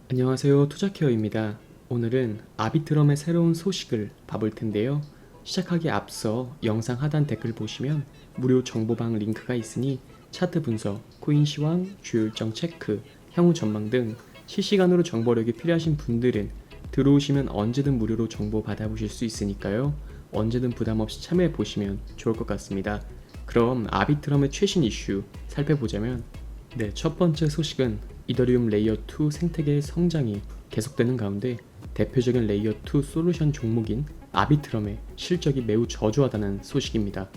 안녕하세요. 투자케어입니다. 오늘은 아비트럼의 새로운 소식을 봐볼 텐데요. 시작하기에 앞서 영상 하단 댓글 보시면 무료 정보방 링크가 있으니 차트 분석, 코인 시황, 주요 일정 체크, 향후 전망 등 실시간으로 정보력이 필요하신 분들은 들어오시면 언제든 무료로 정보 받아보실 수 있으니까요. 언제든 부담없이 참여해 보시면 좋을 것 같습니다. 그럼 아비트럼의 최신 이슈 살펴보자면 첫 번째 소식은 이더리움 레이어 2 생태계의 성장이 계속되는 가운데 대표적인 레이어 2 솔루션 종목인 아비트럼의 실적이 매우 저조하다는 소식입니다.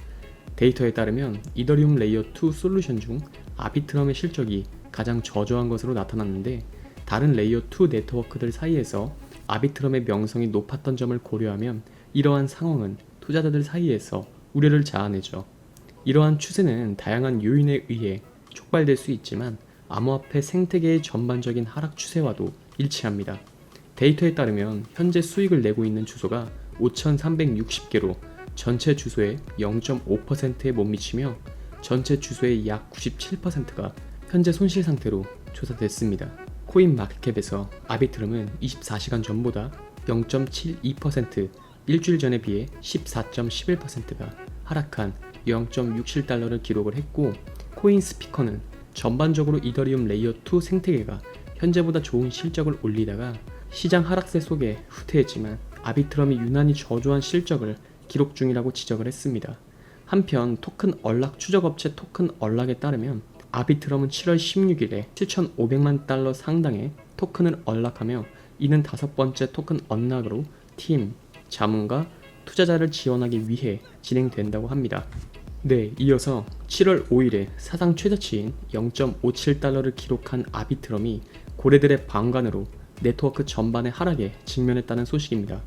데이터에 따르면 이더리움 레이어 2 솔루션 중 아비트럼의 실적이 가장 저조한 것으로 나타났는데, 다른 레이어 2 네트워크들 사이에서 아비트럼의 명성이 높았던 점을 고려하면 이러한 상황은 투자자들 사이에서 우려를 자아내죠. 이러한 추세는 다양한 요인에 의해 촉발될 수 있지만 암호화폐 생태계의 전반적인 하락 추세와도 일치합니다. 데이터에 따르면 현재 수익을 내고 있는 주소가 5,360개로 전체 주소의 0.5%에 못 미치며 전체 주소의 약 97%가 현재 손실 상태로 조사됐습니다. 코인 마켓캡에서 아비트럼은 24시간 전보다 0.72%, 일주일 전에 비해 14.11%가 하락한 0.67달러를 기록을 했고, 코인 스피커는 전반적으로 이더리움 레이어 2 생태계가 현재보다 좋은 실적을 올리다가 시장 하락세 속에 후퇴했지만 아비트럼이 유난히 저조한 실적을 기록 중이라고 지적을 했습니다. 한편 토큰 언락 추적업체 토큰 언락에 따르면 아비트럼은 7월 16일에 7,500만 달러 상당의 토큰을 언락하며 이는 5번째 토큰 언락으로 팀, 자문과 투자자를 지원하기 위해 진행된다고 합니다. 이어서 7월 5일에 사상 최저치인 0.57달러를 기록한 아비트럼이 고래들의 방관으로 네트워크 전반의 하락에 직면했다는 소식입니다.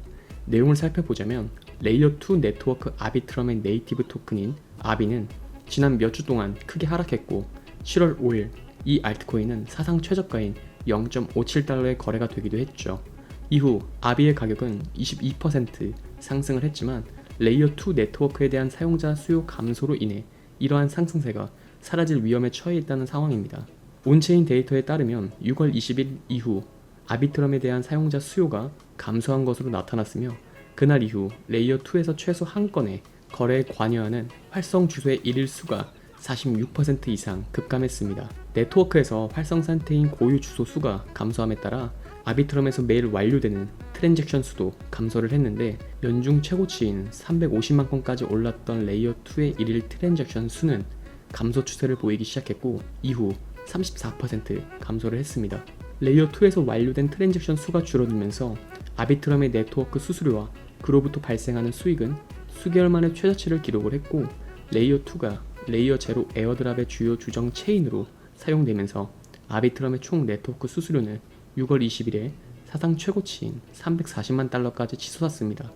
내용을 살펴보자면 레이어 2 네트워크 아비트럼의 네이티브 토큰인 아비는 지난 몇 주 동안 크게 하락했고, 7월 5일 이 알트코인은 사상 최저가인 0.57달러의 거래가 되기도 했죠. 이후 아비의 가격은 22% 상승을 했지만 레이어 2 네트워크에 대한 사용자 수요 감소로 인해 이러한 상승세가 사라질 위험에 처해 있다는 상황입니다. 온체인 데이터에 따르면 6월 20일 이후 아비트럼에 대한 사용자 수요가 감소한 것으로 나타났으며, 그날 이후 레이어 2에서 최소 한 건의 거래에 관여하는 활성 주소의 일일 수가 46% 이상 급감했습니다. 네트워크에서 활성 상태인 고유 주소 수가 감소함에 따라 아비트럼에서 매일 완료되는 트랜잭션 수도 감소를 했는데, 연중 최고치인 350만 건까지 올랐던 레이어 2의 일일 트랜잭션 수는 감소 추세를 보이기 시작했고, 이후 34% 감소를 했습니다. 레이어 2에서 완료된 트랜잭션 수가 줄어들면서 아비트럼의 네트워크 수수료와 그로부터 발생하는 수익은 수개월 만에 최저치를 기록을 했고, 레이어 2가 레이어 제로 에어드랍의 주요 주정 체인으로 사용되면서 아비트럼의 총 네트워크 수수료는 6월 20일에 사상 최고치인 340만 달러까지 치솟았습니다.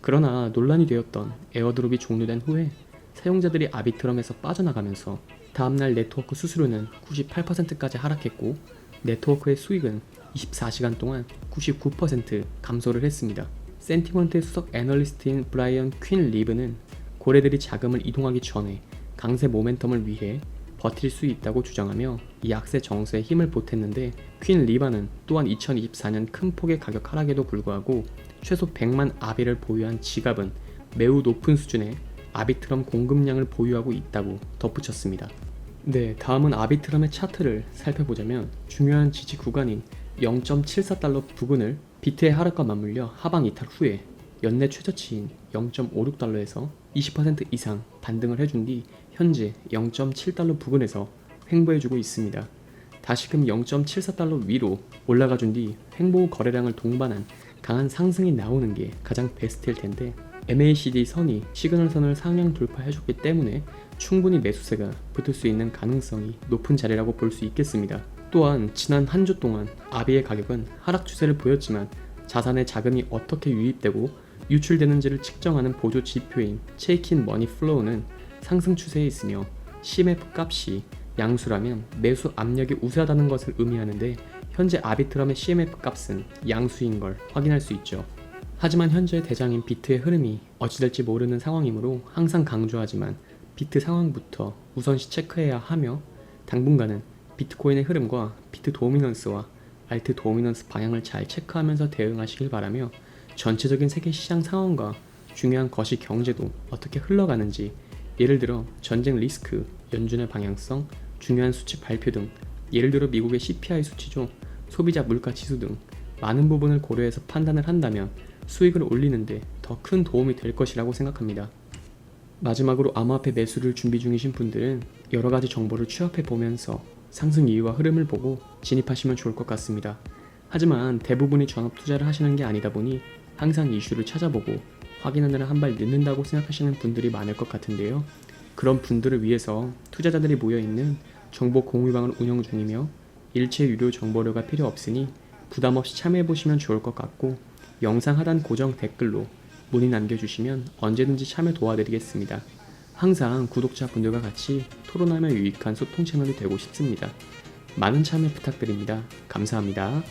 그러나 논란이 되었던 에어드롭이 종료된 후에 사용자들이 아비트럼에서 빠져나가면서 다음날 네트워크 수수료는 98%까지 하락했고, 네트워크의 수익은 24시간 동안 99% 감소를 했습니다. 센티먼트의 수석 애널리스트인 브라이언 퀸 리브는 고래들이 자금을 이동하기 전에 강세 모멘텀을 위해 버틸 수 있다고 주장하며 이 약세 정세에 힘을 보탰는데, 퀸 리바는 또한 2024년 큰 폭의 가격 하락에도 불구하고 최소 100만 아비를 보유한 지갑은 매우 높은 수준의 아비트럼 공급량을 보유하고 있다고 덧붙였습니다. 다음은 아비트럼의 차트를 살펴보자면 중요한 지지 구간인 0.74달러 부근을 비트의 하락과 맞물려 하방 이탈 후에 연내 최저치인 0.56달러에서 20% 이상 반등을 해준 뒤 현재 0.7달러 부근에서 횡보해주고 있습니다. 다시금 0.74달러 위로 올라가준 뒤 횡보 거래량을 동반한 강한 상승이 나오는 게 가장 베스트일 텐데, MACD 선이 시그널 선을 상향 돌파해줬기 때문에 충분히 매수세가 붙을 수 있는 가능성이 높은 자리라고 볼 수 있겠습니다. 또한 지난 한 주 동안 아비의 가격은 하락 추세를 보였지만 자산에 자금이 어떻게 유입되고 유출되는지를 측정하는 보조 지표인 체이킨 머니 플로우는 상승 추세에 있으며 CMF 값이 양수라면 매수 압력이 우세하다는 것을 의미하는데, 현재 아비트럼의 CMF 값은 양수인 걸 확인할 수 있죠. 하지만 현재 대장인 비트의 흐름이 어찌될지 모르는 상황이므로 항상 강조하지만 비트 상황부터 우선시 체크해야 하며, 당분간은 비트코인의 흐름과 비트 도미넌스와 알트 도미넌스 방향을 잘 체크하면서 대응하시길 바라며 전체적인 세계 시장 상황과 중요한 거시 경제도 어떻게 흘러가는지, 예를 들어 전쟁 리스크, 연준의 방향성, 중요한 수치 발표 등, 예를 들어 미국의 CPI 수치죠, 소비자 물가 지수 등 많은 부분을 고려해서 판단을 한다면 수익을 올리는데 더 큰 도움이 될 것이라고 생각합니다. 마지막으로 암호화폐 매수를 준비 중이신 분들은 여러 가지 정보를 취합해 보면서 상승 이유와 흐름을 보고 진입하시면 좋을 것 같습니다. 하지만 대부분이 전업 투자를 하시는 게 아니다 보니 항상 이슈를 찾아보고 확인하느라 한 발 늦는다고 생각하시는 분들이 많을 것 같은데요. 그런 분들을 위해서 투자자들이 모여있는 정보 공유방을 운영 중이며 일체 유료 정보료가 필요 없으니 부담 없이 참여해 보시면 좋을 것 같고, 영상 하단 고정 댓글로 문의 남겨주시면 언제든지 참여 도와드리겠습니다. 항상 구독자분들과 같이 토론하며 유익한 소통 채널이 되고 싶습니다. 많은 참여 부탁드립니다. 감사합니다.